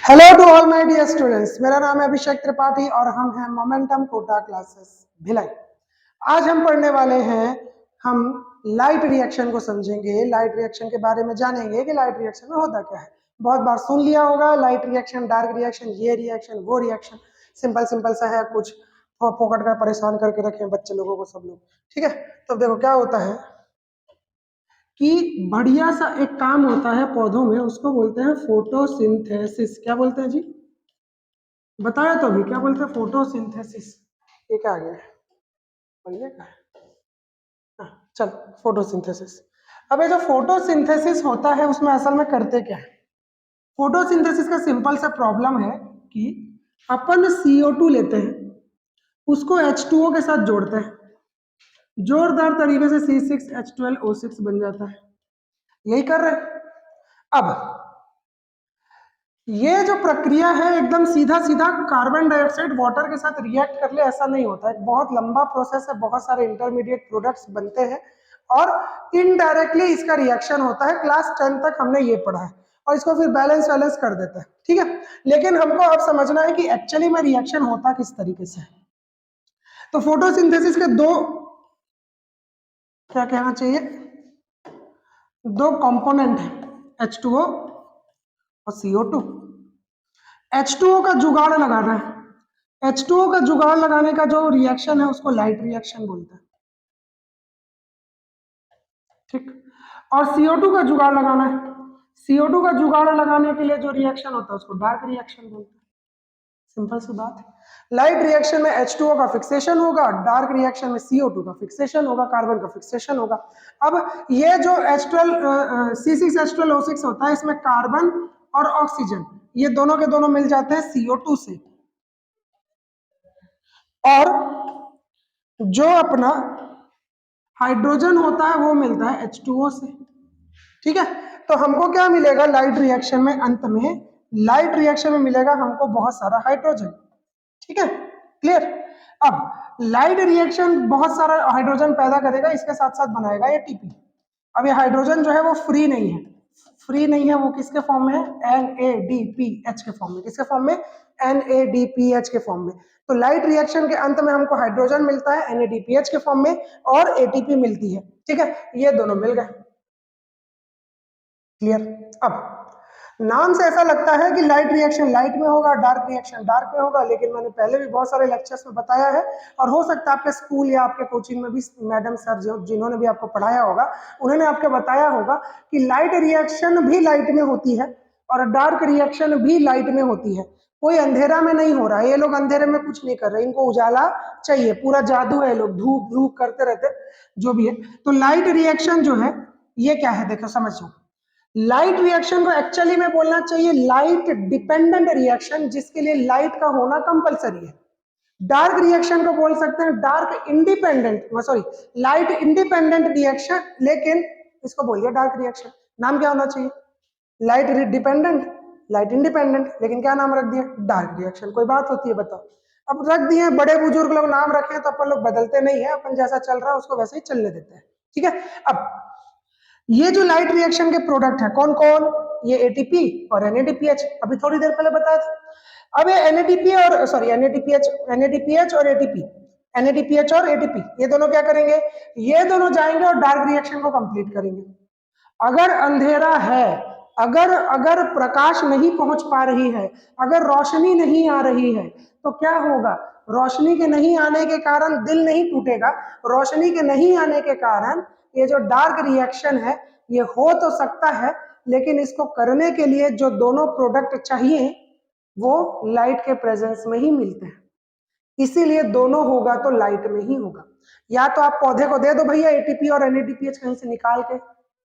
Hello to all my dear students, मेरा नाम है अभिषेक त्रिपाठी और हम हैं मोमेंटम कोटा क्लासेस भिलाई। आज हम पढ़ने वाले हैं, हम लाइट रिएक्शन को समझेंगे, लाइट रिएक्शन के बारे में जानेंगे कि लाइट रिएक्शन में होता क्या है। बहुत बार सुन लिया होगा लाइट रिएक्शन, डार्क रिएक्शन, ये रिएक्शन वो रिएक्शन, सिंपल सिंपल सा है, कुछ फोकट का परेशान करके रखे बच्चे लोगों को सब लोग। ठीक है, तो देखो क्या होता है कि बढ़िया सा एक काम होता है पौधों में, उसको बोलते हैं फोटोसिंथेसिस। क्या बोलते हैं जी? बताया तो अभी, क्या बोलते हैं? फोटोसिंथेसिस। ये क्या आ गया है? बढ़िया का है। हाँ, चल, फोटोसिंथेसिस। अब ये जो फोटोसिंथेसिस होता है उसमें असल में करते क्या है? फोटोसिंथेसिस का सिंपल सा प्रॉब्लम है कि अपन CO2 लेते हैं, उसको H2O के साथ जोड़ते हैं, जोरदार तरीके से C6H12O6 बन जाता है। यही कर रहे हैं। अब ये जो प्रक्रिया है एकदम सीधा सीधा कार्बन डाइऑक्साइड वाटर के साथ रिएक्ट कर ले ऐसा नहीं होता है, बहुत लंबा प्रोसेस है, बहुत सारे इंटरमीडिएट प्रोडक्ट्स बनते हैं और इनडायरेक्टली इसका रिएक्शन होता है। क्लास 10 तक हमने ये पढ़ा है और इसको फिर बैलेंस वैलेंस कर देता है। ठीक है, लेकिन हमको अब समझना है कि एक्चुअली में रिएक्शन होता किस तरीके से है। तो फोटोसिंथेसिस के दो, क्या कहना चाहिए, दो कंपोनेंट है, H2O और CO2। H2O का जुगाड़ लगाना है। H2O का जुगाड़ लगाने का जो रिएक्शन है उसको लाइट रिएक्शन बोलते हैं। ठीक, और CO2 का जुगाड़ लगाना है। CO2 का जुगाड़ लगाने के लिए जो रिएक्शन होता है उसको डार्क रिएक्शन बोलते हैं। सिंपल सी बात है। लाइट रिएक्शन में H2O का फिक्सेशन होगा, डार्क रिएक्शन में CO2 का फिक्सेशन होगा, कार्बन का फिक्सेशन होगा। अब ये जो C6H12O6 होता है, इसमें कार्बन और ऑक्सीजन ये दोनों के दोनों मिल जाते हैं CO2 से, और जो अपना हाइड्रोजन होता है वो मिलता है H2O से। ठीक है, तो हमको क्या मिलेगा लाइट रिएक्शन में? अंत में लाइट रिएक्शन में मिलेगा हमको बहुत सारा हाइड्रोजन। ठीक है, क्लियर? अब लाइट रिएक्शन बहुत सारा हाइड्रोजन पैदा करेगा, इसके साथ साथ बनाएगा ATP। अब ये हाइड्रोजन जो है वो फ्री नहीं है, फ्री नहीं है, वो किसके फॉर्म में है? NADPH के फॉर्म में। किसके फॉर्म में? NADPH के फॉर्म में। तो लाइट रिएक्शन के अंत में हमको हाइड्रोजन मिलता है NADPH के फॉर्म में और ATP मिलती है। ठीक है, ये दोनों मिल गए। क्लियर? अब नाम से ऐसा लगता है कि लाइट रिएक्शन लाइट में होगा, डार्क रिएक्शन डार्क में होगा, लेकिन मैंने पहले भी बहुत सारे लेक्चर्स में बताया है और हो सकता है आपके स्कूल या आपके कोचिंग में भी मैडम सर जिन्होंने भी आपको पढ़ाया होगा उन्होंने आपको बताया होगा कि लाइट रिएक्शन भी लाइट में होती है और डार्क रिएक्शन भी लाइट में होती है। कोई अंधेरा में नहीं हो रहा है, ये लोग अंधेरे में कुछ नहीं कर रहे, इनको उजाला चाहिए, पूरा जादू है, लोग धूप धूप करते रहते जो भी है। तो लाइट रिएक्शन जो है ये क्या है, देखो समझो। लाइट रिएक्शन को एक्चुअली में बोलना चाहिए लाइट डिपेंडेंट रिएक्शन, जिसके लिए लाइट का होना कंपलसरी है। डार्क रिएक्शन को बोल सकते हैं dark independent, sorry light independent reaction, लेकिन इसको बोलिए डार्क रिएक्शन। नाम क्या होना चाहिए? लाइट डिपेंडेंट, लाइट इंडिपेंडेंट, लेकिन क्या नाम रख दिया? Dark reaction. कोई बात होती है बताओ? अब रख दिए, बड़े बुजुर्ग लोग नाम रखे तो अपन लोग बदलते नहीं है, अपन जैसा चल रहा है उसको वैसे ही चलने देते हैं। ठीक है, अब ये जो लाइट रिएक्शन के प्रोडक्ट है कौन कौन? ये ATP और NADPH, अभी थोड़ी देर पहले बताया था। अब ये NADP और सॉरी NADPH और ATP, NADPH और ATP ये दोनों क्या करेंगे? ये दोनों जाएंगे और डार्क रिएक्शन को कंप्लीट करेंगे। अगर अंधेरा है, अगर अगर प्रकाश नहीं पहुंच पा रही है, अगर रोशनी नहीं आ रही है, तो क्या होगा? रोशनी के नहीं आने के कारण दिल नहीं टूटेगा, रोशनी के नहीं आने के कारण ये जो डार्क रिएक्शन है ये हो तो सकता है, लेकिन इसको करने के लिए जो दोनों प्रोडक्ट चाहिए वो लाइट के प्रेजेंस में ही मिलते हैं, इसीलिए दोनों होगा तो लाइट में ही होगा। या तो आप पौधे को दे दो भैया ATP और NADPH कहीं से निकाल के,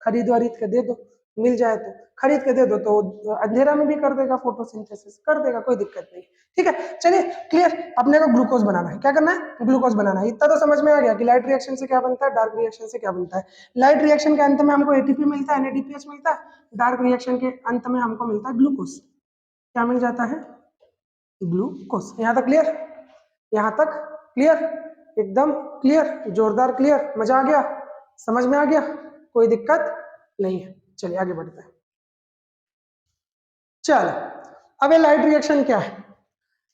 खरीद वरीद के दे दो, मिल जाए तो खरीद के दे दो, तो अंधेरा में भी कर देगा, फोटोसिंथेसिस कर देगा, कोई दिक्कत नहीं। ठीक है, चलिए क्लियर। अपने को ग्लूकोज बनाना है, क्या करना है? ग्लूकोज बनाना है। इतना तो समझ में आ गया कि लाइट रिएक्शन से क्या बनता है, डार्क रिएक्शन से क्या बनता है। लाइट रिएक्शन के अंत में हमको ATP मिलता है, NADPH मिलता है, डार्क रिएक्शन के अंत में हमको मिलता है ग्लूकोज। क्या मिल जाता है? ग्लूकोज। यहाँ तक क्लियर? यहाँ तक क्लियर? एकदम क्लियर, जोरदार क्लियर, मजा आ गया, समझ में आ गया, कोई दिक्कत नहीं है। चलिए आगे बढ़ते हैं। चल, अब ये लाइट रिएक्शन क्या है?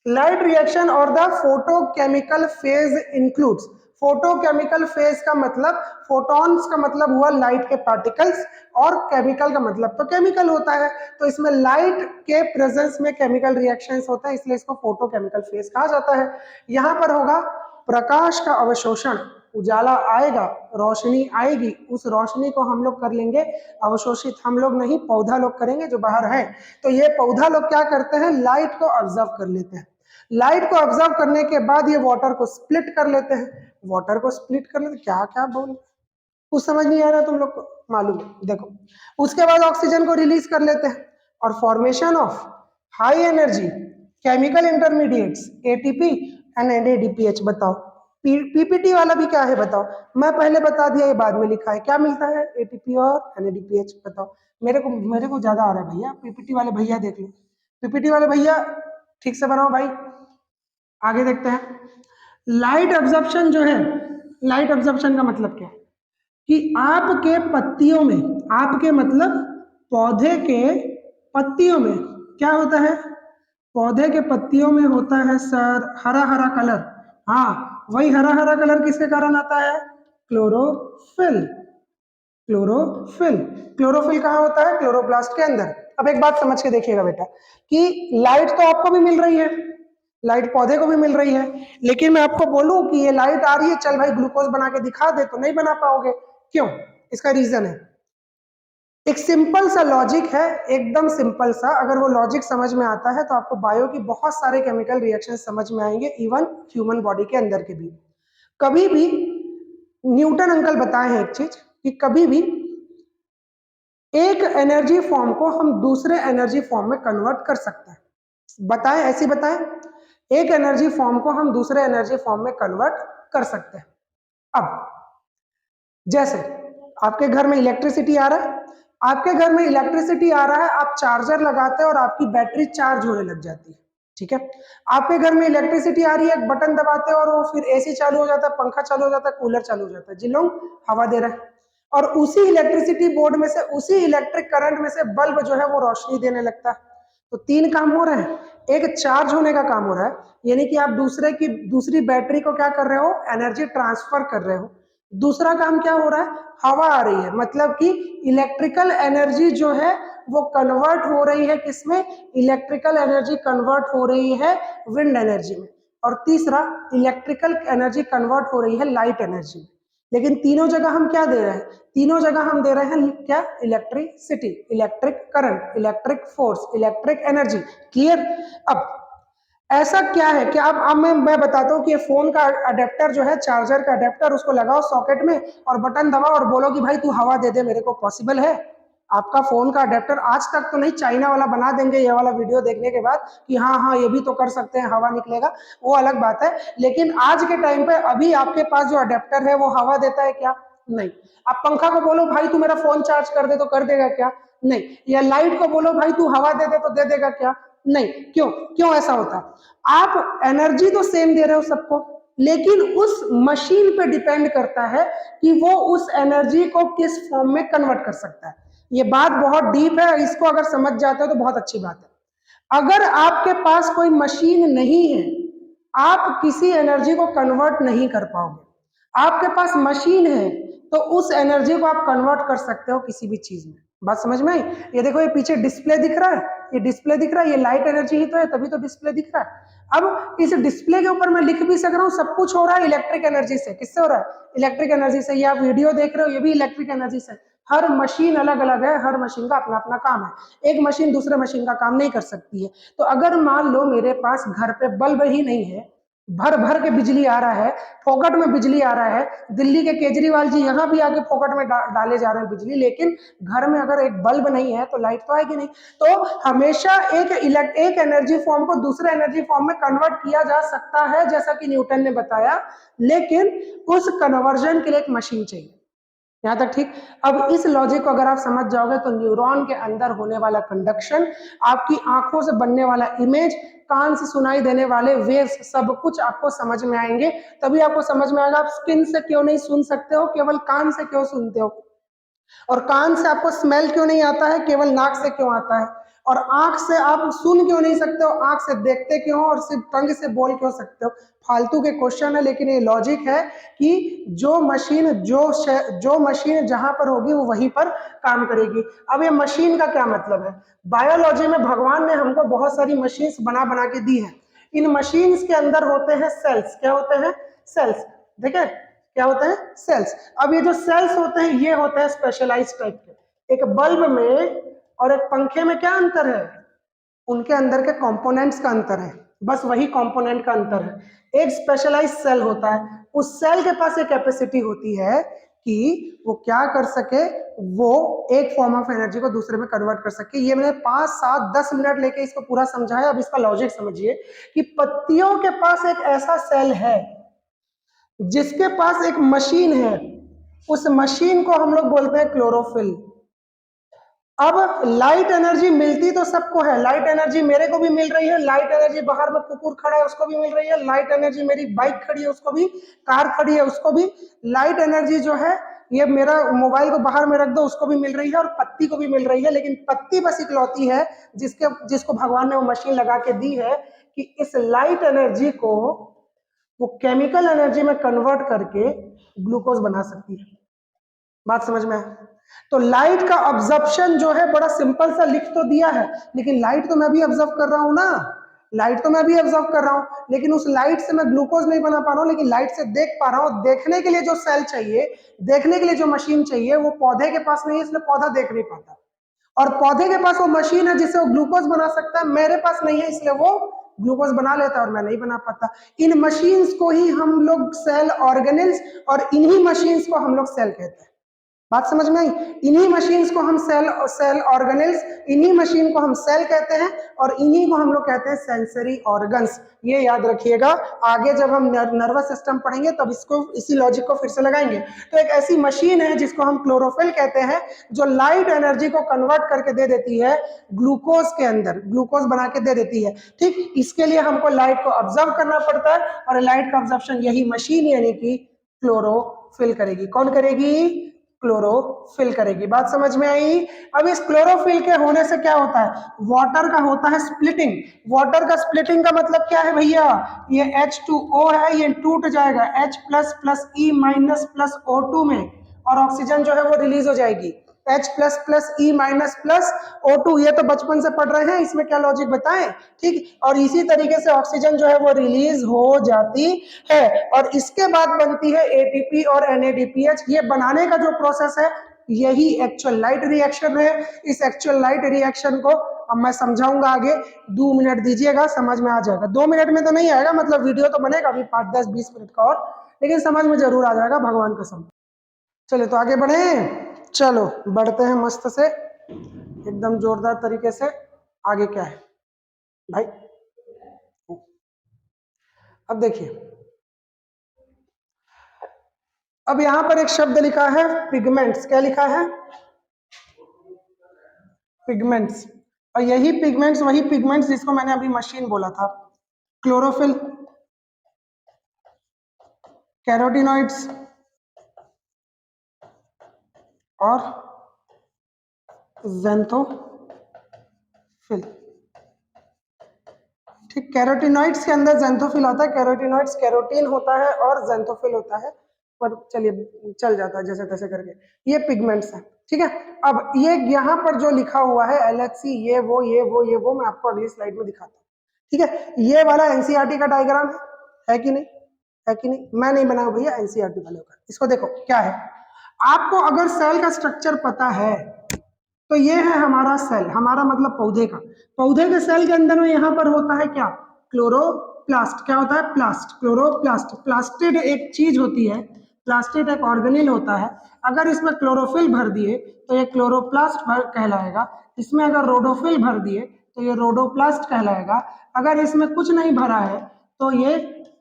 लाइट रिएक्शन और the photochemical phase includes, photochemical phase का मतलब फोटॉन्स का मतलब हुआ लाइट के पार्टिकल्स, और केमिकल का मतलब तो केमिकल होता है, तो इसमें लाइट के प्रेजेंस में केमिकल रिएक्शंस होता है, इसलिए इसको फोटोकेमिकल फेज कहा जाता है। यहां पर होगा प्रकाश का अवशोषण, उजाला आएगा, रोशनी आएगी, उस रोशनी को हम लोग कर लेंगे अवशोषित, हम लोग नहीं, पौधा लोग करेंगे जो बाहर है। तो ये पौधा लोग क्या करते हैं, लाइट को ऑब्जर्व कर लेते हैं, लाइट को ऑब्जर्व करने के बाद ये वाटर को स्प्लिट कर लेते हैं, वाटर को स्प्लिट कर लेते, क्या क्या बोल, कुछ समझ नहीं आ रहा तुम लोग को, मालूम है देखो। उसके बाद ऑक्सीजन को रिलीज कर लेते हैं और formation of high energy chemical intermediates ATP and NADPH. बताओ पीपीटी वाला भी क्या है बताओ, मैं पहले बता दिया, ये बाद में लिखा है, क्या मिलता है एटीपी और एनएडीपीएच, बताओ। मेरे को ज्यादा आ रहा है भैया, पीपीटी वाले भैया देख लो, पीपीटी वाले भैया ठीक से बनाओ भाई। आगे देखते हैं, लाइट ऑब्जर्प्शन जो है, लाइट ऑब्जर्प्शन का मतलब क्या है कि आपके पत्तियों में, आपके मतलब पौधे के पत्तियों में क्या होता है, पौधे के पत्तियों में होता है सर हरा हरा कलर, हाँ वही हरा हरा कलर किसके कारण आता है, क्लोरोफिल, क्लोरोफिल, क्लोरोफिल कहाँ होता है, क्लोरोप्लास्ट के अंदर। अब एक बात समझ के देखिएगा बेटा कि लाइट तो आपको भी मिल रही है, लाइट पौधे को भी मिल रही है, लेकिन मैं आपको बोलूं कि ये लाइट आ रही है, चल भाई ग्लूकोज बना के दिखा दे, तो नहीं बना पाओगे, क्यों? इसका रीजन है, एक सिंपल सा लॉजिक है, एकदम सिंपल सा, अगर वो लॉजिक समझ में आता है तो आपको बायो की बहुत सारे केमिकल रिएक्शन समझ में आएंगे, इवन ह्यूमन बॉडी के अंदर के भी। कभी भी न्यूटन अंकल बताए हैं एक चीज कि कभी भी एक एनर्जी फॉर्म को हम दूसरे एनर्जी फॉर्म में कन्वर्ट कर सकते हैं, बताएं, ऐसी बताएं, एक एनर्जी फॉर्म को हम दूसरे एनर्जी फॉर्म में कन्वर्ट कर सकते हैं। अब जैसे आपके घर में इलेक्ट्रिसिटी आ रहा है, आपके घर में इलेक्ट्रिसिटी आ रहा है, आप चार्जर लगाते हैं और आपकी बैटरी चार्ज होने लग जाती है, ठीक है। आपके घर में इलेक्ट्रिसिटी आ रही है, एक बटन दबाते हैं और वो फिर एसी चालू हो जाता है, पंखा चालू हो जाता है, कूलर चालू हो जाता है, जिन लोग हवा दे रहे हैं, और उसी इलेक्ट्रिसिटी बोर्ड में से, उसी इलेक्ट्रिक करंट में से बल्ब जो है वो रोशनी देने लगता है। तो तीन काम हो रहे हैं, एक चार्ज होने का काम हो रहा है, यानी कि आप दूसरे की दूसरी बैटरी को क्या कर रहे हो, एनर्जी ट्रांसफर कर रहे हो। दूसरा काम क्या हो रहा है, हवा आ रही है, मतलब कि इलेक्ट्रिकल एनर्जी जो है वो कन्वर्ट हो रही है किसमें, इलेक्ट्रिकल एनर्जी कन्वर्ट हो रही है विंड एनर्जी में। और तीसरा इलेक्ट्रिकल एनर्जी कन्वर्ट हो रही है लाइट एनर्जी में। लेकिन तीनों जगह हम क्या दे रहे हैं, तीनों जगह हम दे रहे हैं क्या, electricity, electric current, electric force, electric energy. Clear? अब ऐसा क्या है कि अब मैं बताता हूँ कि ये फोन का अडेप्टर जो है, चार्जर का अडेप्टर, उसको लगाओ सॉकेट में और बटन दबाओ और बोलो कि भाई तू हवा दे दे मेरे को, पॉसिबल है? आपका फोन का अडेप्टर आज तक तो नहीं, चाइना वाला बना देंगे ये वाला वीडियो देखने के बाद कि हाँ हाँ ये भी तो कर सकते हैं, हवा निकलेगा, वो अलग बात है। लेकिन आज के टाइम पे अभी आपके पास जो अडेप्टर है वो हवा देता है क्या? नहीं। आप पंखा को बोलो भाई तू मेरा फोन चार्ज कर दे, तो कर देगा क्या? नहीं। या लाइट को बोलो भाई तू हवा दे दे, तो दे देगा क्या? नहीं। क्यों? क्यों ऐसा होता है? आप एनर्जी तो सेम दे रहे हो सबको, लेकिन उस मशीन पे डिपेंड करता है कि वो उस एनर्जी को किस फॉर्म में कन्वर्ट कर सकता है। ये बात बहुत डीप है, इसको अगर समझ जाते हो तो बहुत अच्छी बात है। अगर आपके पास कोई मशीन नहीं है, आप किसी एनर्जी को कन्वर्ट नहीं कर पाओगे। आपके पास मशीन है तो उस एनर्जी को आप कन्वर्ट कर सकते हो किसी भी चीज में। बात समझ में आई? ये देखो, ये पीछे डिस्प्ले दिख रहा है, ये डिस्प्ले दिख रहा है, ये लाइट एनर्जी ही तो है, तभी तो डिस्प्ले दिख रहा है। अब इस डिस्प्ले के ऊपर मैं लिख भी सक रहा हूँ, सब कुछ हो रहा है इलेक्ट्रिक एनर्जी से। किससे हो रहा है? इलेक्ट्रिक एनर्जी से। ये आप वीडियो देख रहे हो, ये भी इलेक्ट्रिक एनर्जी से। हर मशीन अलग अलग है, हर मशीन का अपना अपना काम है, एक मशीन दूसरे मशीन का काम नहीं कर सकती है। तो अगर मान लो मेरे पास घर पे बल्ब ही नहीं है, भर भर के बिजली आ रहा है, फोकट में बिजली आ रहा है, दिल्ली के केजरीवाल जी यहाँ भी आके फोकट में डाले जा रहे हैं बिजली, लेकिन घर में अगर एक बल्ब नहीं है तो लाइट तो आएगी नहीं। तो हमेशा एक एनर्जी फॉर्म को दूसरे एनर्जी फॉर्म में कन्वर्ट किया जा सकता है, जैसा कि न्यूटन ने बताया, लेकिन उस कन्वर्जन के लिए एक मशीन चाहिए। यहाँ तक ठीक? अब इस लॉजिक को अगर आप समझ जाओगे तो न्यूरॉन के अंदर होने वाला कंडक्शन, आपकी आंखों से बनने वाला इमेज, कान से सुनाई देने वाले वेव्स, सब कुछ आपको समझ में आएंगे। तभी आपको समझ में आएगा आप स्किन से क्यों नहीं सुन सकते हो, केवल कान से क्यों सुनते हो, और कान से आपको स्मेल क्यों नहीं आता है, केवल नाक से क्यों आता है। और आंख से आप सुन क्यों नहीं सकते हो, आंख से देखते क्यों हो और सिर्फ टंग से बोल क्यों सकते हो? फालतू के क्वेश्चन है, लेकिन ये लॉजिक है कि जो मशीन जहां पर होगी वो वहीं पर काम करेगी। अब ये मशीन का क्या मतलब है? बायोलॉजी में भगवान ने हमको बहुत सारी मशीन्स बना बना के दी है। इन मशीन्स के अंदर होते हैं सेल्स। क्या होते हैं? सेल्स। देखिए क्या होते हैं? सेल्स। अब ये जो सेल्स होते हैं ये होते हैं स्पेशलाइज्ड टाइप के। एक बल्ब में और एक पंखे में क्या अंतर है? उनके अंदर के कंपोनेंट्स का अंतर है, बस वही कंपोनेंट का अंतर है। एक स्पेशलाइज सेल होता है, उस सेल के पास एक कैपेसिटी होती है कि वो क्या कर सके, वो एक फॉर्म ऑफ एनर्जी को दूसरे में कन्वर्ट कर सके। ये मैंने 5, 7, 10 मिनट लेके इसको पूरा समझाया। अब इसका लॉजिक समझिए कि पत्तियों के पास एक ऐसा सेल है जिसके पास एक मशीन है, उस मशीन को हम लोग बोलते हैं क्लोरोफिल। अब लाइट एनर्जी मिलती तो सबको है, लाइट एनर्जी मेरे को भी मिल रही है, लाइट एनर्जी बाहर में कुकुर खड़ा है उसको भी मिल रही है, लाइट एनर्जी मेरी बाइक खड़ी है उसको भी, कार खड़ी है उसको भी, लाइट एनर्जी जो है ये मेरा मोबाइल को बाहर में रख दो उसको भी मिल रही है और पत्ती को भी मिल रही है। लेकिन पत्ती बस इकलौती है जिसको भगवान ने वो मशीन लगा के दी है कि इस लाइट एनर्जी को वो केमिकल एनर्जी में कन्वर्ट करके ग्लूकोज बना सकती है। बात समझ में है? तो लाइट का ऑब्जर्प्शन जो है बड़ा सिंपल सा लिख तो दिया है, लेकिन लाइट तो मैं भी ऑब्जर्व कर रहा हूं ना, लाइट तो मैं भी ऑब्जर्व कर रहा हूं, लेकिन उस लाइट से मैं ग्लूकोज नहीं बना पा रहा हूं, लेकिन लाइट से देख पा रहा हूं। देखने के लिए जो सेल चाहिए, देखने के लिए जो मशीन चाहिए, वो पौधे के पास नहीं है, इसलिए पौधा देख नहीं पाता। और पौधे के पास वो मशीन है जिससे वो ग्लूकोज बना सकता है, मेरे पास नहीं है, इसलिए वो ग्लूकोज बना लेता है और मैं नहीं बना पाता। इन मशीन्स को ही हम लोग सेल ऑर्गेनेल्स, और इन्हीं मशीन्स को हम लोग सेल कहते हैं। बात समझ में आई? इन्हीं मशीन्स को हम सेल ऑर्गेनेल्स, इन्हीं मशीन को हम सेल कहते हैं और इन्हीं को हम लोग कहते हैं सेंसरी ऑर्गन्स। ये याद रखिएगा, आगे जब हम नर्वस सिस्टम पढ़ेंगे तब इसी लॉजिक को फिर से लगाएंगे। तो एक ऐसी मशीन है जिसको हम क्लोरोफिल कहते हैं, जो लाइट एनर्जी को कन्वर्ट करके दे देती है ग्लूकोज के अंदर, ग्लूकोज बना के दे देती है। ठीक, इसके लिए हमको लाइट को ऑब्जर्व करना पड़ता है और लाइट का ऑब्जर्प्शन यही मशीन यानी कि क्लोरोफिल करेगी। कौन करेगी? क्लोरोफिल करेगी। बात समझ में आई? अब इस क्लोरोफिल के होने से क्या होता है? वाटर का होता है स्प्लिटिंग। वाटर का स्प्लिटिंग का मतलब क्या है भैया? ये H2O है, ये टूट जाएगा H plus plus E minus plus O2 में, और ऑक्सीजन जो है वो रिलीज हो जाएगी H plus plus E minus plus O2। ये तो बचपन से पढ़ रहे हैं, इसमें क्या लॉजिक बताएं? ठीक, और इसी तरीके से ऑक्सीजन जो है वो रिलीज हो जाती है और इसके बाद बनती है ATP और NADPH। ये बनाने का जो प्रोसेस है यही एक्चुअल लाइट रिएक्शन है। इस एक्चुअल लाइट रिएक्शन को अब मैं समझाऊंगा आगे, 2 मिनट दीजिएगा, समझ में आ जाएगा। 2 मिनट में तो नहीं आएगा, मतलब वीडियो तो बनेगा अभी 5, 10, 20 मिनट का और, लेकिन समझ में जरूर आ जाएगा, भगवान कसम। चलिए तो आगे बढ़े, चलो बढ़ते हैं मस्त से एकदम जोरदार तरीके से। आगे क्या है भाई? अब देखिए, अब यहां पर एक शब्द लिखा है पिगमेंट्स। क्या लिखा है? पिगमेंट्स। और यही पिगमेंट्स वही पिगमेंट्स जिसको मैंने अभी मशीन बोला था। क्लोरोफिल, कैरोटिनॉइड्स और ज़ैंथोफिल। ठीक, कैरोटिनॉइड्स के अंदर ज़ैंथोफिल आता है। कैरोटिनॉइड्स कैरोटीन होता है और ज़ैंथोफिल होता है, पर चलिए चल जाता है जैसे तैसे करके। ये पिगमेंट्स है, ठीक है। अब ये यहाँ पर जो लिखा हुआ है LHC, ये वो मैं आपको अगली स्लाइड में दिखाता हूँ, ठीक है। ये वाला NCERT का डायग्राम है कि नहीं? है कि नहीं? मैं नहीं बनाऊं भैया, NCERT वाले का। इसको देखो क्या है। आपको अगर सेल का स्ट्रक्चर पता है तो ये है हमारा सेल, हमारा मतलब पौधे का। पौधे के सेल के अंदर में यहाँ पर होता है क्या? क्लोरोप्लास्ट। क्या होता है? प्लास्ट, क्लोरोप्लास्ट। प्लास्टिड एक चीज होती है, प्लास्टिड एक ऑर्गेनिल होता है। अगर इसमें क्लोरोफिल भर दिए तो ये क्लोरोप्लास्ट कहलाएगा। इसमें अगर रोडोफिल भर दिए तो ये रोडोप्लास्ट कहलाएगा। अगर इसमें कुछ नहीं भरा है तो ये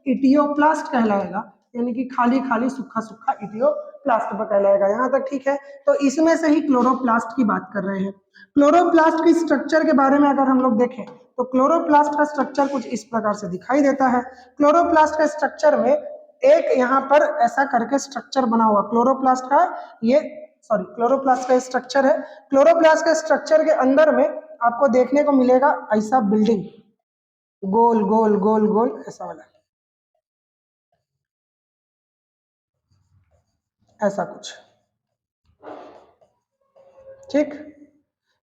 इटियोप्लास्ट कहलाएगा, यानी कि खाली खाली सूखा सूखा इटियोप्लास्ट कहलाएगा। यहाँ तक ठीक है? तो इसमें से ही क्लोरोप्लास्ट की बात कर रहे हैं। क्लोरोप्लास्ट की स्ट्रक्चर के बारे में अगर हम लोग देखें तो क्लोरोप्लास्ट का स्ट्रक्चर कुछ इस प्रकार से दिखाई देता है। क्लोरोप्लास्ट के स्ट्रक्चर में एक यहाँ पर ऐसा करके स्ट्रक्चर बना हुआ क्लोरोप्लास्ट का, ये क्लोरोप्लास्ट का स्ट्रक्चर है। क्लोरोप्लास्ट के स्ट्रक्चर के अंदर में आपको देखने को मिलेगा ऐसा बिल्डिंग, गोल गोल गोल गोल ऐसा वाला, ऐसा कुछ, ठीक।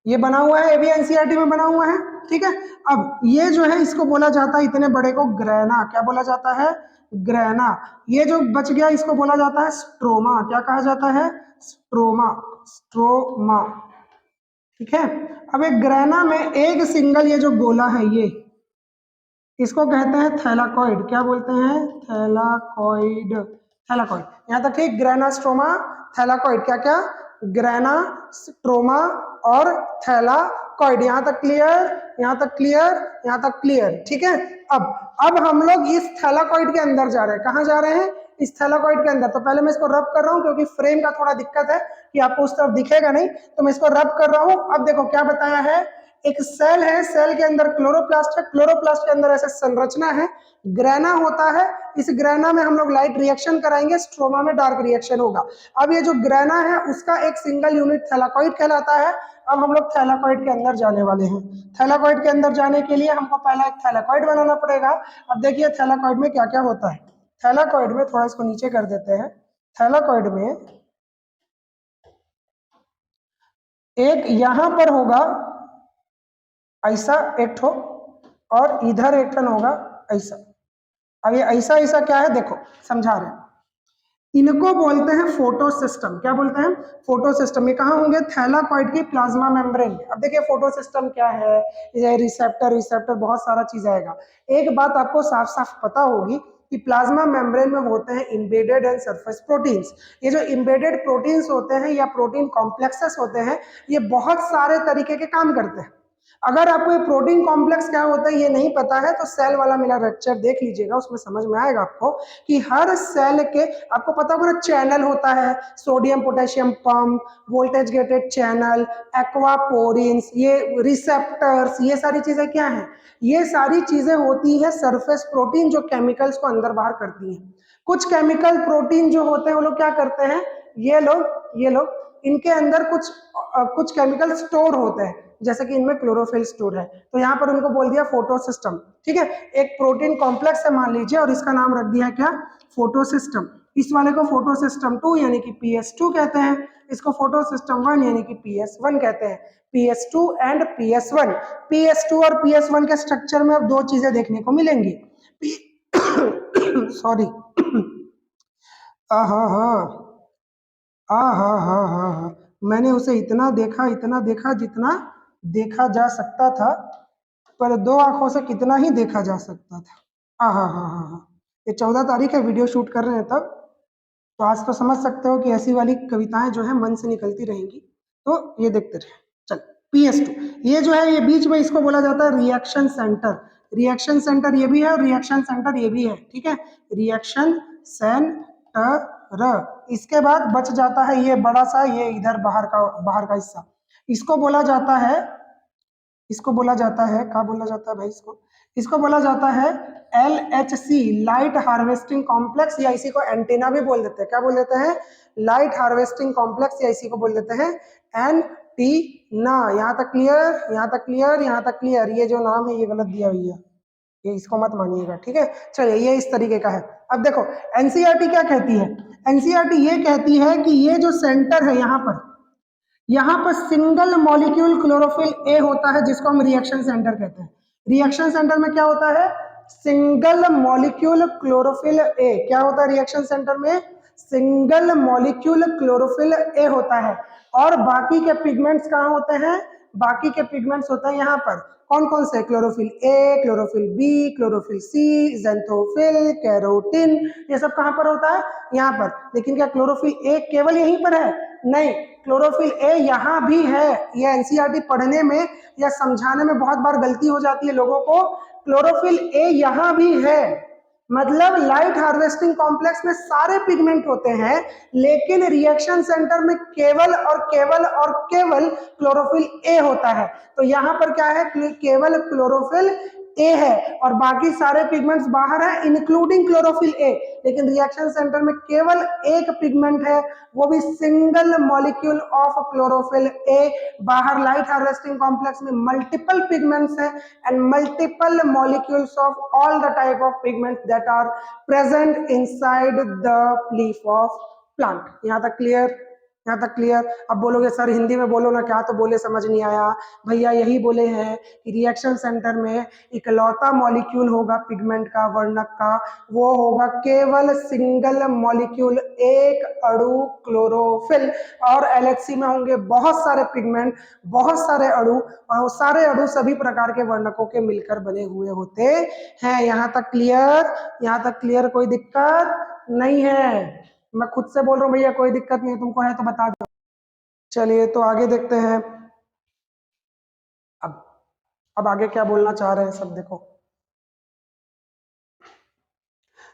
ये बना हुआ है, ये भी एनसीईआरटी में बना हुआ है, ठीक है। अब ये जो है इसको बोला जाता है इतने बड़े को ग्रैना, क्या बोला जाता है? ग्रैना। ये जो बच गया इसको बोला जाता है स्ट्रोमा, क्या कहा जाता है? स्ट्रोमा, स्ट्रोमा, ठीक है। अब एक ग्रैना में एक सिंगल ये जो गोला है ये, इसको कहते हैं थैलाकॉइड, क्या बोलते हैं? Thylakoid, thylakoid. यहाँ तक ठीक, ग्रेनास्ट्रोमा, थैलाकॉइड, क्या क्या? ग्रेनास्ट्रोमा और थैलाकॉइड। यहाँ तक क्लियर? यहाँ तक क्लियर? यहाँ तक क्लियर, ठीक है। अब हम लोग इस थैलाकॉइड के अंदर जा रहे हैं, कहाँ जा रहे हैं? इस थैलाकॉइड के अंदर। तो पहले मैं इसको रब कर रहा हूँ क्योंकि फ्रेम का थोड़ा दिक्कत है कि आपको उस तरफ दिखेगा नहीं, तो मैं इसको रब कर रहा हूँ। अब देखो क्या बताया है, एक सेल है, सेल के अंदर क्लोरोप्लास्ट है, क्लोरोप्लास्ट के अंदर ऐसे संरचना है, ग्रेना होता है। इस ग्रेना में हम लोग लाइट रिएक्शन कराएंगे, स्ट्रोमा में डार्क रिएक्शन होगा। अब ये जो ग्रेना है उसका एक सिंगल यूनिट थैलाकॉइड कहलाता है। अब हम लोग थैलाकॉइड के अंदर जाने वाले हैं। थैलाकॉइड के अंदर जाने के लिए हमको पहला एक थैलाकॉइड बनाना पड़ेगा। अब देखिए थैलाकॉइड में क्या क्या होता है। थैलाकॉइड में, थोड़ा इसको नीचे कर देते हैं, थैलाकॉइड में एक यहां पर होगा ऐसा एक ठो, और इधर एक टन होगा ऐसा। अब ये ऐसा ऐसा क्या है देखो, समझा रहे हैं। इनको बोलते हैं फोटो सिस्टम, क्या बोलते हैं? Photo system. ये कहाँ होंगे? थैलाकॉइड की प्लाज्मा मेम्ब्रेन। अब देखिए फोटो सिस्टम क्या है, ये रिसेप्टर, रिसेप्टर बहुत सारा चीज आएगा। एक बात आपको साफ साफ पता होगी कि प्लाज्मा मेम्ब्रेन में होते हैं इम्बेडेड एंड सरफेस प्रोटीन्स। ये जो इम्बेडेड प्रोटीन्स होते हैं या प्रोटीन कॉम्प्लेक्सेस होते हैं, ये बहुत सारे तरीके के काम करते हैं। अगर आपको ये प्रोटीन कॉम्प्लेक्स क्या होता है ये नहीं पता है तो सेल वाला मेरा लेक्चर देख लीजिएगा, उसमें समझ में आएगा आपको कि हर सेल के, आपको पता होगा ना चैनल होता है, sodium potassium pump, voltage gated channel, aquaporins, ये रिसेप्टर्स, ये सारी चीजें क्या हैं? ये सारी चीजें होती है सरफेस प्रोटीन जो केमिकल्स को अंदर बाहर करती हैं। कुछ केमिकल प्रोटीन जो होते हैं वो लोग क्या करते हैं, ये लोग इनके अंदर कुछ केमिकल स्टोर होते हैं, जैसे कि इनमें क्लोरोफिल स्टोर है, तो यहाँ पर उनको बोल दिया फोटो सिस्टम, ठीक है। एक प्रोटीन कॉम्प्लेक्स है मान लीजिए और इसका नाम रख दिया क्या? Photo system. इस वाले को फोटो सिस्टम 2 यानी कि PS2 कहते हैं, इसको फोटो सिस्टम 1 यानी कि PS1 कहते हैं। PS2 एंड PS1, PS2 और PS1 के स्ट्रक्चर में अब दो चीजें देखने को मिलेंगी। सॉरी, हाँ हाँ हाँ, मैंने उसे इतना देखा जितना देखा जा सकता था, पर दो आंखों से कितना ही देखा जा सकता था। हाँ, ये 14 तारीख है, वीडियो शूट कर रहे हैं तब, तो आज तो समझ सकते हो कि ऐसी वाली कविताएं जो है मन से निकलती रहेंगी। तो ये देखते रहे। चल, PS2 ये जो है, ये बीच में इसको बोला जाता है रिएक्शन सेंटर। रिएक्शन सेंटर ये भी है और रिएक्शन सेंटर ये भी है, ठीक है। Reaction centre. इसके बाद बच जाता है ये बड़ा सा, ये इधर बाहर का हिस्सा, इसको बोला जाता है, इसको बोला जाता है, क्या बोला जाता है भाई इसको? इसको बोला जाता है LHC, लाइट हार्वेस्टिंग कॉम्प्लेक्स, या इसी को एंटीना भी बोल देते हैं। क्या बोल देते हैं? लाइट हार्वेस्टिंग कॉम्प्लेक्स, या इसी को बोल देते हैं एंटीना। यहाँ तक क्लियर? यहाँ तक क्लियर? यहाँ तक क्लियर? ये जो नाम है ये गलत दिया हुआ है, ये इसको मत मानिएगा, ठीक है। चलिए, ये इस तरीके का है। अब देखो एनसीईआरटी क्या कहती है, एनसीईआरटी ये कहती है कि ये जो सेंटर है यहाँ पर सिंगल मॉलिक्यूल क्लोरोफिल ए होता है, जिसको हम रिएक्शन सेंटर कहते हैं। रिएक्शन सेंटर में क्या होता है? Single molecule chlorophyll A. क्या होता है रिएक्शन सेंटर में? सिंगल मॉलिक्यूल क्लोरोफिल ए होता है। और बाकी के पिगमेंट्स कहाँ होते हैं? बाकी के पिगमेंट्स होते हैं यहाँ पर। कौन कौन से? Chlorophyll a, chlorophyll b, chlorophyll c, xanthophyll, carotene, ये सब कहाँ पर होता है? यहाँ पर। लेकिन क्या क्लोरोफिल ए केवल यहीं पर है? नहीं, क्लोरोफिल ए यहाँ भी है। ये एनसीईआरटी पढ़ने में या समझाने में बहुत बार गलती हो जाती है लोगों को। क्लोरोफिल ए यहाँ भी है, मतलब लाइट हार्वेस्टिंग कॉम्प्लेक्स में सारे पिगमेंट होते हैं, लेकिन रिएक्शन सेंटर में केवल क्लोरोफिल ए होता है। तो यहाँ पर क्या है? केवल क्लोरोफिल ए है और बाकी सारे पिगमेंट्स बाहर है इंक्लूडिंग क्लोरोफिल ए, लेकिन रिएक्शन सेंटर में केवल एक पिगमेंट है, वो भी single molecule of chlorophyll A. बाहर लाइट हार्वेस्टिंग कॉम्प्लेक्स में मल्टीपल पिगमेंट्स हैं and multiple molecules of all the type of pigments that are present inside the leaf of plant. यहां तक क्लियर? यहाँ तक क्लियर? अब बोलोगे सर हिंदी में बोलो ना, क्या तो बोले समझ नहीं आया। भैया यही बोले हैं कि रिएक्शन सेंटर में इकलौता मॉलिक्यूल होगा पिगमेंट का, वर्णक का, वो होगा केवल सिंगल मॉलिक्यूल, एक अणु क्लोरोफिल। और एलएचसी में होंगे बहुत सारे पिगमेंट, बहुत सारे अणु, और वो सारे अणु सभी प्रकार के वर्णकों के मिलकर बने हुए होते हैं। यहाँ तक क्लियर? यहाँ तक क्लियर? कोई दिक्कत नहीं है? मैं खुद से बोल रहा हूँ भैया कोई दिक्कत नहीं है, तुमको है तो बता दो। चलिए तो आगे देखते हैं। अब आगे क्या बोलना चाह रहे हैं सब देखो।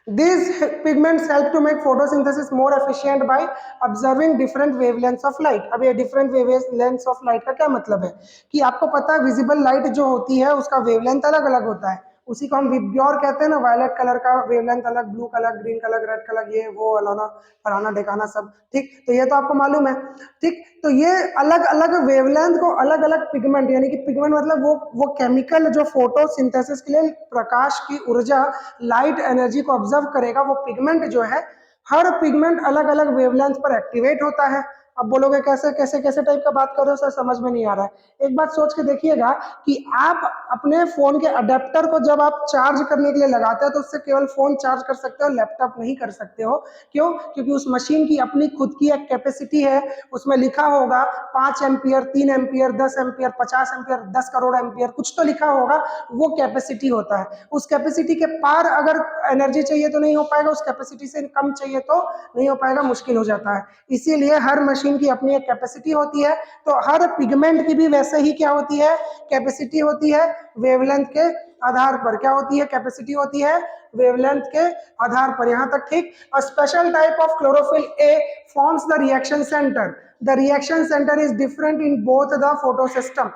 These pigments help to make photosynthesis more efficient by observing different wavelengths of light। अब ये different wavelengths of light का क्या मतलब है कि आपको पता है विजिबल लाइट जो होती है उसका वेवलेंथ अलग अलग होता है, उसी को हम विब्ग्योर कहते हैं ना। वायलेट कलर का वेवलेंथ अलग, blue colour, green colour, red colour, ये वो अलाना फलाना ढेकाना सब, ठीक। तो ये तो आपको मालूम है, ठीक। तो ये अलग अलग वेवलेंथ को अलग अलग पिगमेंट, यानी कि पिगमेंट मतलब वो केमिकल जो फोटोसिंथेसिस के लिए प्रकाश की ऊर्जा, लाइट एनर्जी को ऑब्जर्व करेगा, वो पिगमेंट जो है, हर पिगमेंट अलग अलग वेवलेंथ पर एक्टिवेट होता है। अब बोलोगे कैसे कैसे कैसे टाइप का बात कर रहे हो सर, समझ में नहीं आ रहा है। एक बात सोच के देखिएगा कि आप अपने फोन के अडेप्टर को जब आप चार्ज करने के लिए लगाते हो तो उससे केवल फोन चार्ज कर सकते हो, लैपटॉप नहीं कर सकते हो। क्यों? क्योंकि उस मशीन की अपनी खुद की एक कैपेसिटी है, उसमें लिखा होगा 5 ampere, 3 ampere, 10 ampere, 50 ampere, 10 crore ampere, कुछ तो लिखा होगा, वो कैपेसिटी होता है। उस कैपेसिटी के पार अगर एनर्जी चाहिए तो नहीं हो पाएगा, उस कैपेसिटी से कम चाहिए तो नहीं हो पाएगा, मुश्किल हो जाता है। इसीलिए हर मशीन की अपनी एक कैपेसिटी होती है, तो हर पिगमेंट की भी वैसे ही क्या होती है, कैपेसिटी होती है। वेवलेंथ के आधार पर क्या होती है, कैपेसिटी होती है वेवलेंथ के आधार पर। यहां तक ठीक। A special type of chlorophyll A forms the reaction center. The reaction center is different in both the photosystem.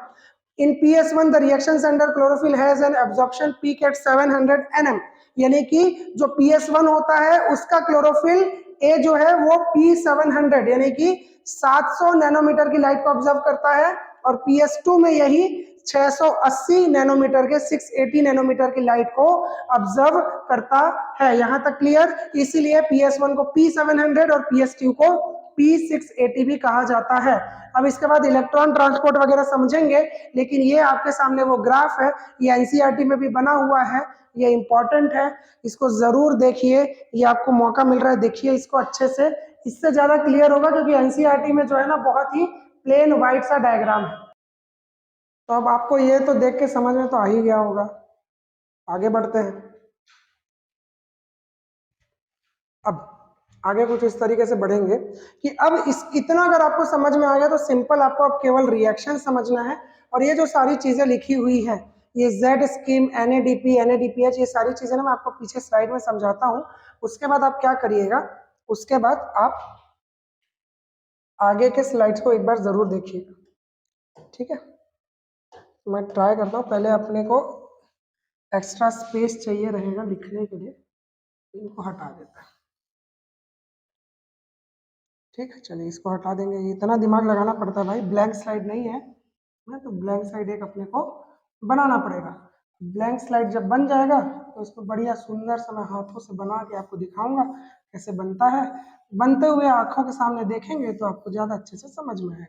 In PS1 the reaction center chlorophyll has an absorption peak at 700 nm, यानी कि जो PS1 होता है उसका chlorophyll A जो है वो P700 यानी कि 700 नैनोमीटर की लाइट को ऑब्जर्व करता है, और PS2 में यही 680 नैनोमीटर के 680 नैनोमीटर की लाइट को ऑब्जर्व करता है। यहां तक क्लियर? इसीलिए PS1 को P700 और PS2 को P680 भी कहा जाता है। अब इसके बाद इलेक्ट्रॉन ट्रांसपोर्ट वगैरह समझेंगे, लेकिन ये आपके सामने वो ग्राफ है, ये एनसीईआरटी में भी बना हुआ है, ये इंपॉर्टेंट है, इसको जरूर देखिए। ये आपको मौका मिल रहा है, देखिए इसको अच्छे से, इससे ज्यादा क्लियर होगा क्योंकि एनसीईआरटी में जो है ना बहुत ही प्लेन व्हाइट सा डायग्राम है। तो अब आपको ये तो देख के समझ में तो आ ही गया होगा। आगे बढ़ते हैं। अब आगे कुछ इस तरीके से बढ़ेंगे कि अब इस इतना अगर आपको समझ में आ गया तो सिंपल आपको अब केवल रिएक्शन समझना है। और ये जो सारी चीजें लिखी हुई है, ये जेड स्कीम, एनएडीपी, एनएडीपीएच, ये सारी चीजें ना मैं आपको पीछे स्लाइड में समझाता हूँ। उसके बाद आप क्या करिएगा, उसके बाद आप आगे के स्लाइड्स को एक बार जरूर देखिएगा, ठीक है। मैं ट्राई करता हूँ, पहले अपने को एक्स्ट्रा स्पेस चाहिए रहेगा लिखने के लिए, इनको हटा देता है, ठीक है। चलिए इसको हटा देंगे, इतना दिमाग लगाना पड़ता है भाई, ब्लैंक स्लाइड नहीं है ना, तो ब्लैंक स्लाइड एक अपने को बनाना पड़ेगा। ब्लैंक स्लाइड जब बन जाएगा तो इसको बढ़िया सुंदर सा मैं हाथों से बना के आपको दिखाऊंगा कैसे बनता है। बनते हुए आंखों के सामने देखेंगे तो आपको ज़्यादा अच्छे से समझ में आएगा।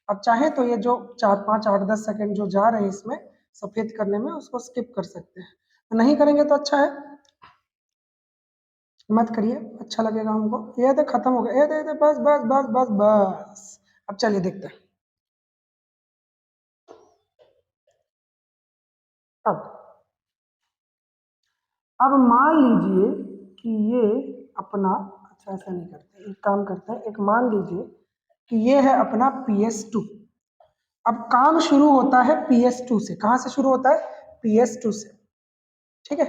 अब चाहे तो ये जो 4, 5, 8, 10 सेकेंड जो जा रहे हैं इसमें सफ़ेद करने में, उसको स्किप कर सकते हैं, नहीं करेंगे तो अच्छा है, मत करिए, अच्छा लगेगा हमको। ये तो खत्म हो गया, ये तो बस बस बस बस बस। अब चलिए देखते हैं। अब मान लीजिए कि ये अपना, अच्छा ऐसा नहीं करते, एक काम करते हैं, एक मान लीजिए कि ये है अपना PS2। अब काम शुरू होता है PS2 से। कहाँ से शुरू होता है? PS2 से, ठीक है।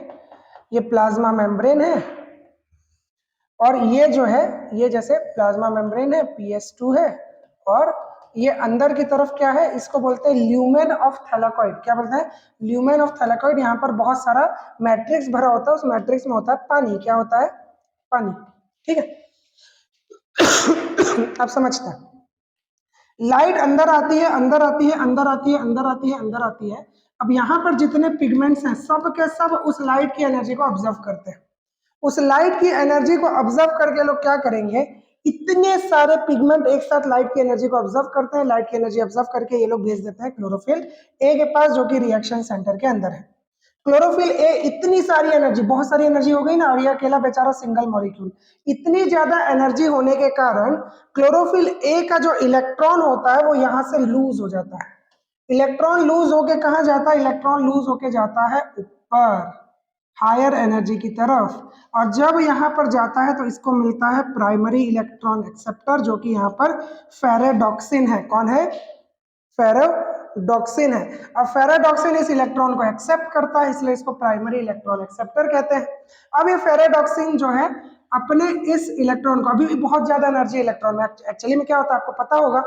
ये प्लाज्मा मेम्ब्रेन है, और ये जो है, ये जैसे प्लाज्मा मेम्ब्रेन है, PS2 है, और ये अंदर की तरफ क्या है, इसको बोलते हैं ल्यूमेन ऑफ थैलेकॉइड। क्या बोलते हैं? Lumen of thylakoid. यहाँ पर बहुत सारा मैट्रिक्स भरा होता है, उस मैट्रिक्स में होता है पानी। क्या होता है? पानी। ठीक है। अब समझते हैं। लाइट अंदर आती है, अंदर आती है, अंदर आती है, अंदर आती है, अंदर आती है। अब यहाँ पर जितने पिगमेंट्स हैं सब के सब उस लाइट की एनर्जी को ऑब्जर्व करते हैं। उस लाइट की एनर्जी को ऑब्जर्व करके लोग क्या करेंगे, इतने सारे पिगमेंट एक साथ लाइट की एनर्जी को ऑब्जर्व करते हैं। लाइट की एनर्जी ऑब्जर्व करके ये लोग भेज देते हैं क्लोरोफिल ए के पास, जो कि रिएक्शन सेंटर के अंदर है। क्लोरोफिल ए इतनी सारी एनर्जी, बहुत सारी एनर्जी हो गई ना, और ये अकेला बेचारा सिंगल मॉलिक्यूल, इतनी ज्यादा एनर्जी होने के कारण क्लोरोफिल ए का जो इलेक्ट्रॉन होता है वो यहां से लूज हो जाता है। इलेक्ट्रॉन लूज होके कहां जाता है? इलेक्ट्रॉन लूज होके जाता है ऊपर, हायर एनर्जी की तरफ। और जब यहाँ पर जाता है तो इसको मिलता है प्राइमरी इलेक्ट्रॉन एक्सेप्टर, जो कि यहाँ पर फेरेडॉक्सिन है। कौन है? फेरेडॉक्सिन है। अब फेरेडॉक्सिन इस इलेक्ट्रॉन को एक्सेप्ट करता है, इसलिए इसको प्राइमरी इलेक्ट्रॉन एक्सेप्टर कहते हैं। अब ये फेरेडॉक्सिन जो है अपने इस इलेक्ट्रॉन को, अभी भी बहुत ज्यादा एनर्जी इलेक्ट्रॉन में, एक्चुअली में क्या होता है आपको पता होगा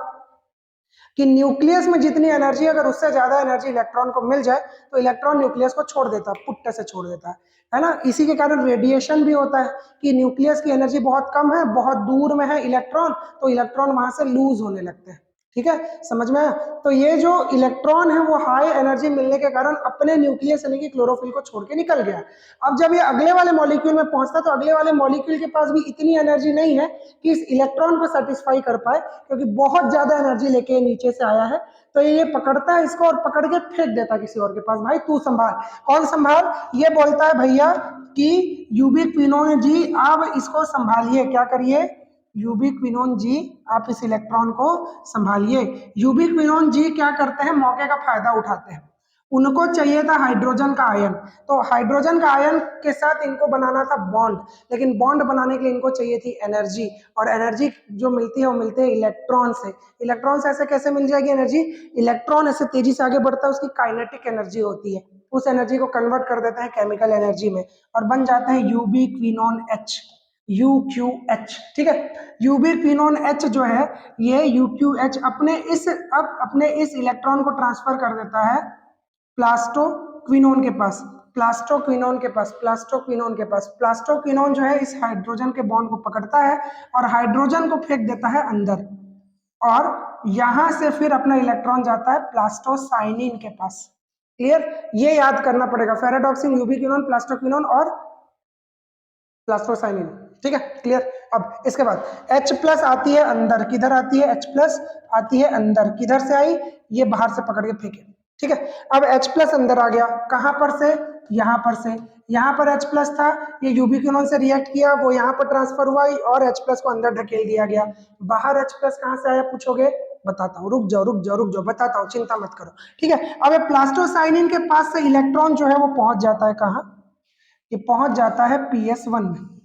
कि न्यूक्लियस में जितनी एनर्जी, अगर उससे ज्यादा एनर्जी इलेक्ट्रॉन को मिल जाए तो इलेक्ट्रॉन न्यूक्लियस को छोड़ देता है, पुट्टे से छोड़ देता है ना। इसी के कारण रेडिएशन भी होता है कि न्यूक्लियस की एनर्जी बहुत कम है, बहुत दूर में है इलेक्ट्रॉन, तो इलेक्ट्रॉन वहां से लूज होने लगते हैं। ठीक है, समझ में आया? तो ये जो इलेक्ट्रॉन है वो हाई एनर्जी मिलने के कारण अपने न्यूक्लियस यानी कि क्लोरोफिल को छोड़ के निकल गया। अब जब ये अगले वाले मॉलिक्यूल में पहुंचता है तो अगले वाले मॉलिक्यूल के पास भी इतनी एनर्जी नहीं है कि इस इलेक्ट्रॉन को सेटिस्फाई कर पाए, क्योंकि बहुत ज्यादा एनर्जी लेके नीचे से आया है। तो ये पकड़ता है इसको और पकड़ के फेंक देता है किसी और के पास, भाई तू संभाल। कौन संभाल? ये बोलता है भैया कि यूबिक्विनोन जी आप इसको संभालिए। क्या करिए? यूबिक्विनोन जी आप इस इलेक्ट्रॉन को संभालिए। यूबिक्विनोन जी क्या करते हैं? मौके का फायदा उठाते हैं। उनको चाहिए था हाइड्रोजन का आयन, तो हाइड्रोजन का आयन के साथ इनको बनाना था बॉन्ड, लेकिन बॉन्ड बनाने के लिए इनको चाहिए थी एनर्जी, और एनर्जी जो मिलती है वो मिलती है इलेक्ट्रॉन से। इलेक्ट्रॉन से ऐसे कैसे मिल जाएगी एनर्जी? इलेक्ट्रॉन ऐसे तेजी से आगे बढ़ता है, उसकी काइनेटिक एनर्जी होती है, उस एनर्जी को कन्वर्ट कर देते हैं केमिकल एनर्जी में और बन जाता है यूबिक्विनोन एच, UQH। ठीक है, यूबिक्विनोन एच जो है ये UQH अपने इस इलेक्ट्रॉन को ट्रांसफर कर देता है प्लास्टोक्विनोन के पास, प्लास्टोक्विनोन के पास, प्लास्टोक्विनोन के पास। प्लास्टोक्विनोन जो है इस हाइड्रोजन के बॉन्ड को पकड़ता है और हाइड्रोजन को फेंक देता है अंदर, और यहां से फिर अपना इलेक्ट्रॉन जाता है प्लास्टोसाइनिन के पास। क्लियर? ये याद करना पड़ेगा, फेरेडॉक्सिन, यूबिक्विनोन, प्लास्टोक्विनोन और प्लास्टोसाइनिन। ठीक है, क्लियर? अब इसके बाद H प्लस आती है अंदर, किधर आती है? H प्लस आती है अंदर, किधर से आई? ये बाहर से पकड़ के फेंके। ठीक है, अब H प्लस अंदर आ गया, कहां पर से? यहां पर से। यहां पर H प्लस था, ये यूबिक्विनोन से रिएक्ट किया, वो यहां पर ट्रांसफर हुआ और H प्लस को अंदर ढकेल दिया गया। बाहर H प्लस कहां से आया पूछोगे? बताता हूँ, रुक जाओ रुक जाओ रुक जाओ, बताता हूँ, चिंता मत करो। ठीक है, अब ये प्लास्टोसाइनिन के पास से इलेक्ट्रॉन जो है वो पहुंच जाता है कहां? ये पहुंच जाता है PS1 में।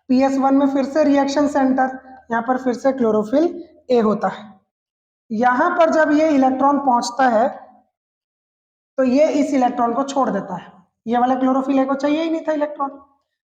PS1 में फिर से रिएक्शन सेंटर, यहाँ पर फिर से क्लोरोफिल ए होता है। यहां पर जब ये इलेक्ट्रॉन पहुंचता है तो ये इस इलेक्ट्रॉन को छोड़ देता है, ये वाला क्लोरोफिल ए को चाहिए ही नहीं था इलेक्ट्रॉन।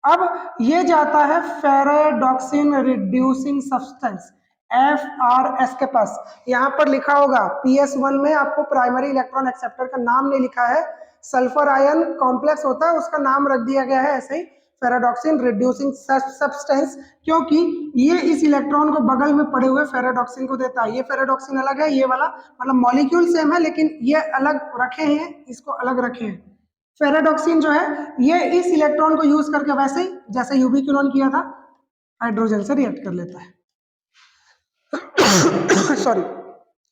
अब ये जाता है फेरेडॉक्सिन रिड्यूसिंग सब्सटेंस FRS के पास। यहां पर लिखा होगा PS1 में, आपको प्राइमरी इलेक्ट्रॉन एक्सेप्टर का नाम नहीं लिखा है, सल्फर आयन कॉम्प्लेक्स होता है उसका नाम रख दिया गया है ऐसे ही, फेराडॉक्सिन रिड्यूसिंग सब्सटेंस, क्योंकि ये इस इलेक्ट्रॉन को बगल में पड़े हुए फेराडॉक्सिन को देता है। ये फेराडॉक्सिन अलग है, ये वाला मतलब मॉलिक्यूल सेम है लेकिन ये अलग रखे हैं, इसको अलग रखे हैं। फेराडॉक्सिन जो है ये इस इलेक्ट्रॉन को यूज करके वैसे ही जैसे यूबिक्विनोन किया था हाइड्रोजन से रिएक्ट कर लेता है। सॉरी,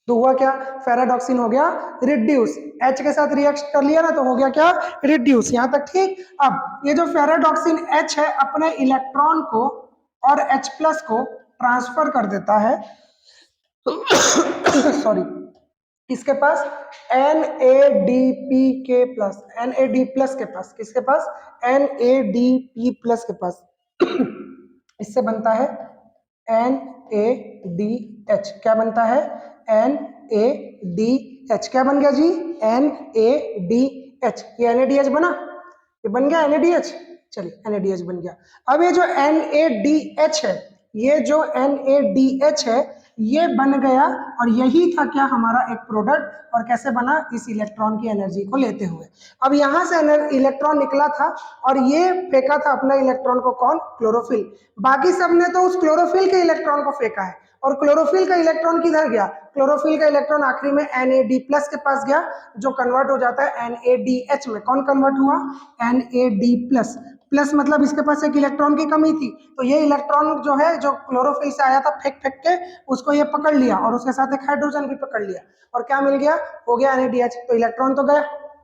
तो हुआ क्या? फेराडॉक्सिन हो गया रिड्यूस, H के साथ रिएक्ट कर लिया ना तो हो गया क्या? रिड्यूस। यहां तक ठीक? अब ये जो फेराडॉक्सिन H है अपने इलेक्ट्रॉन को और H प्लस को ट्रांसफर कर देता है सॉरी, इसके पास NADP प्लस, NAD प्लस के पास, किसके पास? NADP प्लस के पास। इससे बनता है NADH। क्या बनता है? NADH। क्या बन गया जी? NADH। ये NADH बना, ये बन गया NADH। चलिए NADH बन गया। अब ये जो NADH है, ये जो NADH है ये बन गया और यही था क्या हमारा एक प्रोडक्ट। और कैसे बना, इस इलेक्ट्रॉन की एनर्जी को लेते हुए। अब यहां से इलेक्ट्रॉन निकला था और ये फेंका था अपना इलेक्ट्रॉन को, कौन, क्लोरोफिल। बाकी सब ने तो उस क्लोरोफिल के इलेक्ट्रॉन को फेंका है। और क्लोरोफिल का इलेक्ट्रॉन किधर गया, क्लोरोफिल का इलेक्ट्रॉन आखिरी में NAD+ के पास गया, जो कन्वर्ट हो जाता है NADH में। कौन कन्वर्ट हुआ, NAD+। प्लस मतलब इसके पास एक इलेक्ट्रॉन की कमी थी, तो ये इलेक्ट्रॉन जो है, जो क्लोरोफिल से आया था फेंक फेंक के, उसको ये पकड़ लिया और उसके साथ एक हाइड्रोजन भी पकड़ लिया। और क्या मिल गया, हो गया NADH। तो इलेक्ट्रॉन तो गया,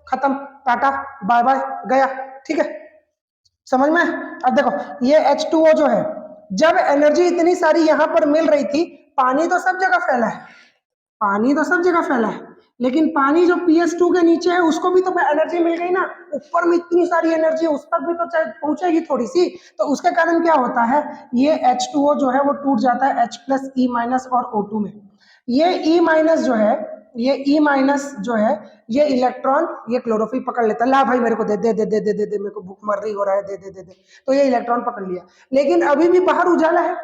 खत्म, टाटा बाय बाय, गया। ठीक है, समझ में। अब देखो ये H2O जो है, जब एनर्जी इतनी सारी यहां पर मिल रही थी, पानी तो सब जगह फैला है, पानी तो सब जगह फैला है, लेकिन पानी जो PS2 के नीचे है उसको भी तो एनर्जी मिल गई ना। ऊपर में इतनी सारी एनर्जी है, उस तक भी तो पहुंचेगी थोड़ी सी। तो उसके कारण क्या होता है, ये H2O जो है वो टूट जाता है H+E- और O2 में। ये E- जो है, ये E- जो है, ये इलेक्ट्रॉन ये क्लोरोफिल पकड़ लेता है। ला भाई मेरे को दे दे दे दे दे दे दे, मेरे को भूख मर रही हो रहा है, दे दे दे दे। तो ये इलेक्ट्रॉन पकड़ लिया, लेकिन अभी भी बाहर उजाला है,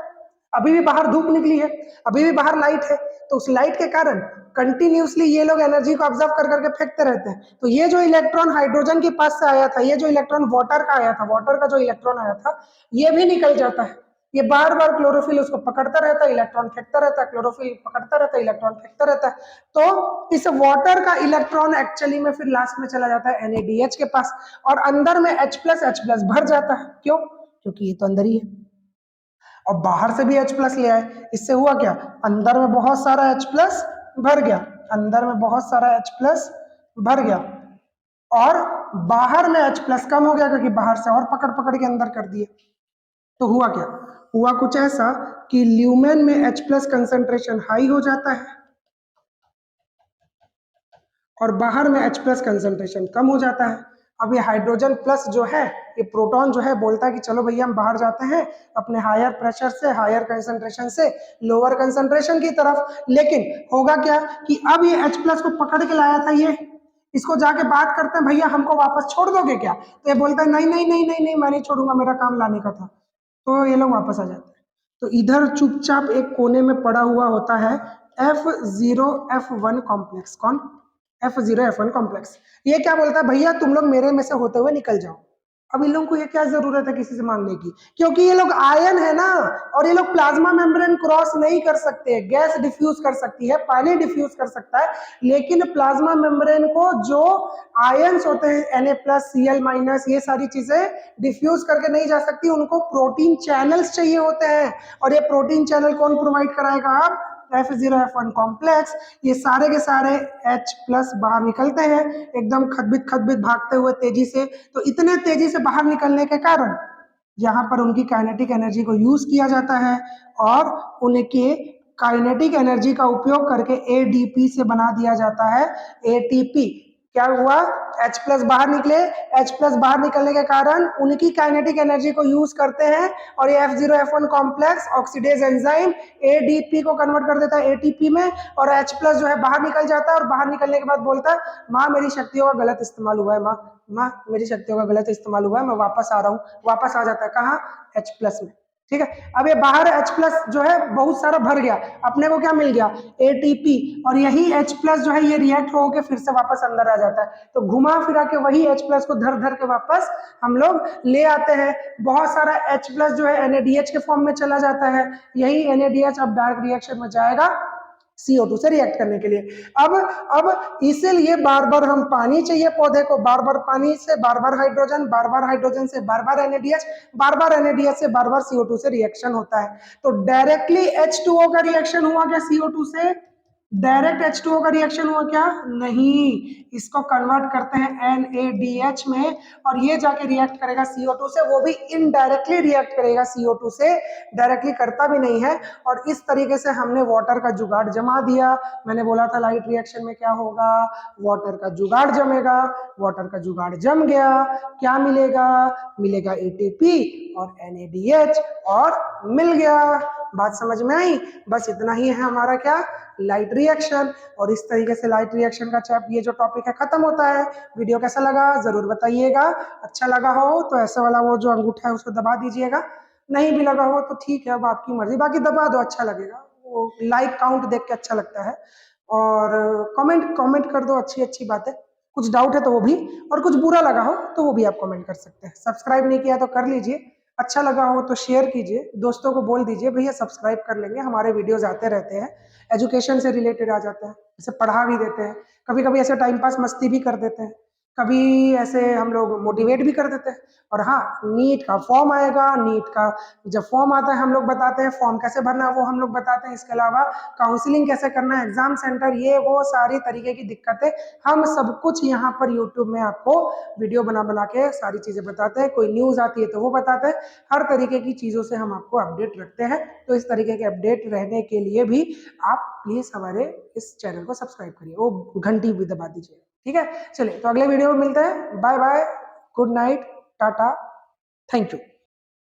अभी भी बाहर धूप निकली है, अभी भी बाहर लाइट है। तो उस लाइट के कारण कंटिन्यूसली ये लोग एनर्जी को ऑब्जर्व कर करके फेंकते रहते हैं। तो ये जो इलेक्ट्रॉन हाइड्रोजन के पास से आया था, ये जो इलेक्ट्रॉन वाटर का आया था, वाटर का जो इलेक्ट्रॉन आया था, ये भी निकल जाता है। ये बार बार क्लोरोफिल उसको पकड़ता रहता है, इलेक्ट्रॉन फेंकता रहता है, क्लोरोफिल पकड़ता रहता है, इलेक्ट्रॉन फेंकता रहता है। तो इस वाटर का इलेक्ट्रॉन एक्चुअली में फिर लास्ट में चला जाता है NADH के पास, और अंदर में H+H+ भर जाता है। क्यों, क्योंकि ये तो अंदर ही है, और बाहर से भी H+ ले आए। इससे हुआ क्या, अंदर में बहुत सारा H+ भर गया, अंदर में बहुत सारा H+ भर गया, और बाहर में H+ कम हो गया, क्योंकि बाहर से और पकड़ पकड़ के अंदर कर दिए। तो हुआ क्या, हुआ कुछ ऐसा कि ल्यूमेन में H+ कंसंट्रेशन हाई हो जाता है और बाहर में H+ कंसंट्रेशन कम हो जाता है। अब ये हाइड्रोजन प्लस जो है, ये प्रोटॉन जो है, बोलता है कि चलो भैया हम बाहर जाते हैं अपने हायर प्रेशर से, हायर कंसंट्रेशन से लोअर कंसंट्रेशन की तरफ। लेकिन होगा क्या कि अब ये H+ को पकड़ के लाया था ये, इसको जाके बात करते हैं, भैया हमको वापस छोड़ दोगे क्या। तो ये बोलता है नहीं नहीं नहीं नहीं नहीं, मैं नहीं छोड़ूंगा, मेरा काम लाने का था। तो ये लोग वापस आ जाते हैं। तो इधर चुपचाप एक कोने में पड़ा हुआ होता है F0F1 कॉम्प्लेक्स। कौन, F0F1 कॉम्प्लेक्स। ये क्या बोलता है, भैया तुम लोग मेरे में से होते हुए निकल जाओ। अब इन लोगों को ये क्या जरूरत है किसी से मांगने की, क्योंकि ये लोग आयन है ना, और ये लोग प्लाज्मा मेम्ब्रेन क्रॉस नहीं कर सकते। गैस डिफ्यूज कर सकती है, पानी डिफ्यूज कर सकता है, लेकिन प्लाज्मा मेम्ब्रेन को जो आयंस होते हैं Na+Cl-, ये सारी चीजें डिफ्यूज करके नहीं जा सकती, उनको प्रोटीन चैनल्स चाहिए होते हैं। और ये प्रोटीन चैनल कौन प्रोवाइड कराएगा, अब F0F1 कॉम्प्लेक्स। ये सारे के सारे H+ बाहर निकलते हैं एकदम खदबित खदबित भागते हुए तेजी से। तो इतने तेजी से बाहर निकलने के कारण यहाँ पर उनकी काइनेटिक एनर्जी को यूज किया जाता है, और उनके काइनेटिक एनर्जी का उपयोग करके ADP से बना दिया जाता है ATP। क्या हुआ, H+ बाहर निकले, H+ बाहर निकलने के कारण उनकी काइनेटिक एनर्जी को यूज करते हैं, और ये F0F1 complex oxidase enzyme ADP को कन्वर्ट कर देता है ATP में, और H+ जो है बाहर निकल जाता है। और बाहर निकलने के बाद बोलता है, माँ मेरी शक्तियों का गलत इस्तेमाल हुआ है, माँ माँ मेरी शक्तियों का गलत इस्तेमाल हुआ है, मैं वापस आ रहा हूँ। वापस आ जाता है कहाँ, H+ में। ठीक है, अब ये बाहर H+ जो है बहुत सारा भर गया, अपने को क्या मिल गया, ATP। और यही H+ जो है ये रिएक्ट होकर फिर से वापस अंदर आ जाता है। तो घुमा फिरा के वही H+ को धर धर के वापस हम लोग ले आते हैं। बहुत सारा H+ जो है NADH के फॉर्म में चला जाता है। यही NADH अब डार्क रिएक्शन में जाएगा CO2 से रिएक्ट करने के लिए। अब इसीलिए बार बार हम पानी चाहिए पौधे को, बार बार पानी से बार बार हाइड्रोजन, बार बार हाइड्रोजन से बार बार NADH, बार बार NADH से बार बार CO2 से रिएक्शन होता है। तो डायरेक्टली H2O का रिएक्शन हुआ क्या CO2 से, डायरेक्ट H2O का रिएक्शन हुआ क्या, नहीं, इसको कन्वर्ट करते हैं NADH में, और ये जाके रिएक्ट करेगा CO2 से, वो भी इनडायरेक्टली रिएक्ट करेगा CO2 से, डायरेक्टली करता भी नहीं है। और इस तरीके से हमने वाटर का जुगाड़ जमा दिया। मैंने बोला था लाइट रिएक्शन में क्या होगा, वाटर का जुगाड़ जमेगा, वाटर का जुगाड़ जम गया, क्या मिलेगा, मिलेगा ATP और NADH, और मिल गया। बात समझ में आई, बस इतना ही है हमारा क्या, लाइट रिएक्शन। और इस तरीके से लाइट रिएक्शन का ये जो टॉपिक है खत्म होता है। वीडियो कैसा लगा जरूर बताइएगा, अच्छा लगा हो तो ऐसा वाला वो जो अंगूठा है उसको दबा दीजिएगा, नहीं भी लगा हो तो ठीक है, अब आपकी मर्जी, बाकी दबा दो, अच्छा लगेगा। लाइक काउंट देख के अच्छा लगता है। और कमेंट कमेंट कर दो अच्छी अच्छी बातें, कुछ डाउट है तो वो भी, और कुछ बुरा लगा हो तो वो भी आप कमेंट कर सकते हैं। सब्सक्राइब नहीं किया तो कर लीजिए, अच्छा लगा हो तो शेयर कीजिए, दोस्तों को बोल दीजिए भैया सब्सक्राइब कर लेंगे, हमारे वीडियोस आते रहते हैं, एजुकेशन से रिलेटेड आ जाते हैं, इसे पढ़ा भी देते हैं, कभी कभी ऐसे टाइम पास मस्ती भी कर देते हैं, कभी ऐसे हम लोग मोटिवेट भी कर देते हैं। और हाँ, नीट का फॉर्म आएगा, नीट का जब फॉर्म आता है हम लोग बताते हैं, फॉर्म कैसे भरना है वो हम लोग बताते हैं, इसके अलावा काउंसलिंग कैसे करना है, एग्जाम सेंटर, ये वो सारी तरीके की दिक्कतें हम सब कुछ यहाँ पर यूट्यूब में आपको वीडियो बना बना के सारी चीजें बताते हैं। कोई न्यूज आती है तो वो बताते हैं, हर तरीके की चीजों से हम आपको अपडेट रखते हैं। तो इस तरीके के अपडेट रहने के लिए भी आप प्लीज हमारे इस चैनल को सब्सक्राइब करिए, वो घंटी भी दबा दीजिए। ठीक है, चलिए तो अगले वीडियो में मिलते हैं, bye bye, good night, tata, thank you.